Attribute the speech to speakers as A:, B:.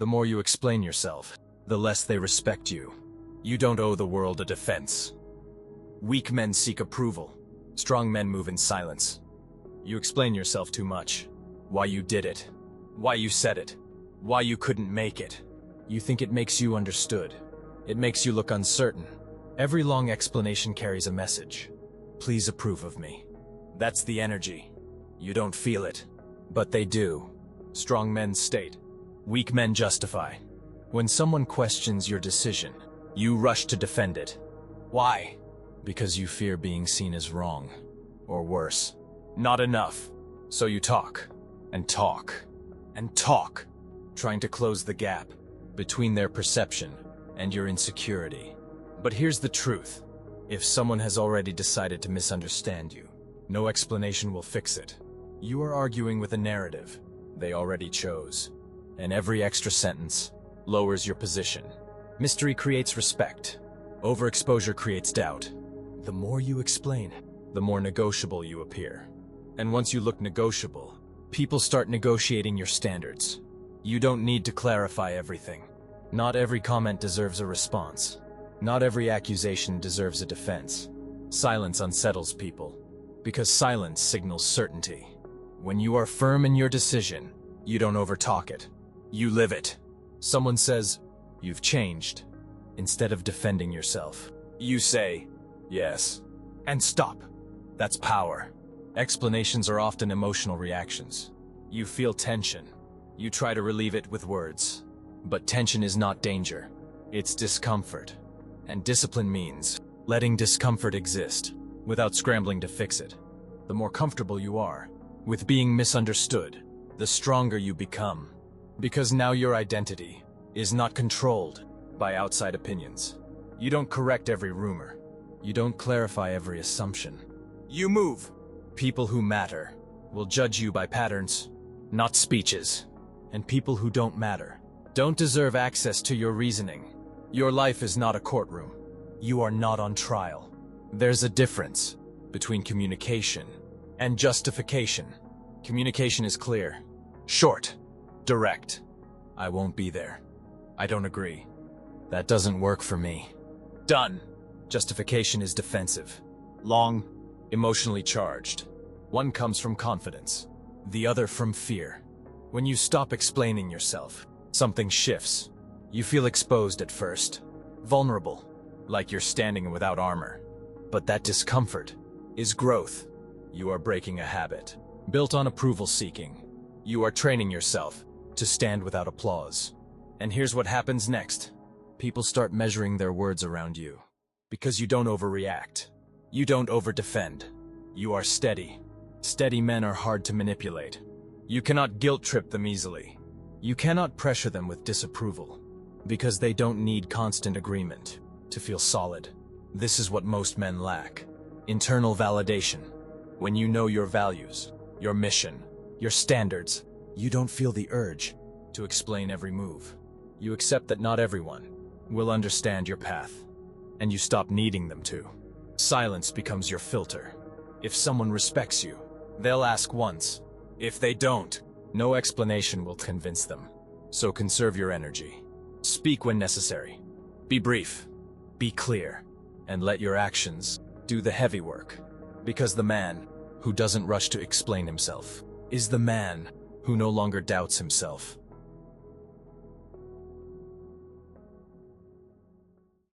A: The more you explain yourself, the less they respect you. You don't owe the world a defense. Weak men seek approval. Strong men move in silence. You explain yourself too much. Why you did it. Why you said it. Why you couldn't make it. You think it makes you understood. It makes you look uncertain. Every long explanation carries a message. Please approve of me. That's the energy. You don't feel it, but they do. Strong men state. Weak men justify. When someone questions your decision, you rush to defend it. Why? Because you fear being seen as wrong. Or worse. Not enough. So you talk. And talk. And talk. Trying to close the gap between their perception and your insecurity. But here's the truth. If someone has already decided to misunderstand you, no explanation will fix it. You are arguing with a narrative they already chose. And every extra sentence lowers your position. Mystery creates respect. Overexposure creates doubt. The more you explain, the more negotiable you appear. And once you look negotiable, people start negotiating your standards. You don't need to clarify everything. Not every comment deserves a response. Not every accusation deserves a defense. Silence unsettles people, because silence signals certainty. When you are firm in your decision, you don't overtalk it. You live it. Someone says, "You've changed." Instead of defending yourself, you say, "Yes," and stop. That's power. Explanations are often emotional reactions. You feel tension. You try to relieve it with words. But tension is not danger. It's discomfort. And discipline means letting discomfort exist without scrambling to fix it. The more comfortable you are with being misunderstood, the stronger you become. Because now your identity is not controlled by outside opinions. You don't correct every rumor. You don't clarify every assumption. You move. People who matter will judge you by patterns, not speeches. And people who don't matter don't deserve access to your reasoning. Your life is not a courtroom. You are not on trial. There's a difference between communication and justification. Communication is clear, short, direct. I won't be there. I don't agree. That doesn't work for me. Done. Justification is defensive, long, emotionally charged. One comes from confidence, the other from fear. When you stop explaining yourself, something shifts. You feel exposed at first, vulnerable, like you're standing without armor. But that discomfort is growth. You are breaking a habit, built on approval seeking. You are training yourself to stand without applause. And here's what happens next. People start measuring their words around you. Because you don't overreact. You don't overdefend. You are steady. Steady men are hard to manipulate. You cannot guilt-trip them easily. You cannot pressure them with disapproval, because they don't need constant agreement to feel solid. This is what most men lack. Internal validation. When you know your values, your mission, your standards, you don't feel the urge to explain every move. You accept that not everyone will understand your path, and you stop needing them to. Silence becomes your filter. If someone respects you, they'll ask once. If they don't, no explanation will convince them. So conserve your energy. Speak when necessary. Be brief. Be clear. And let your actions do the heavy work. Because the man who doesn't rush to explain himself is the man who no longer doubts himself.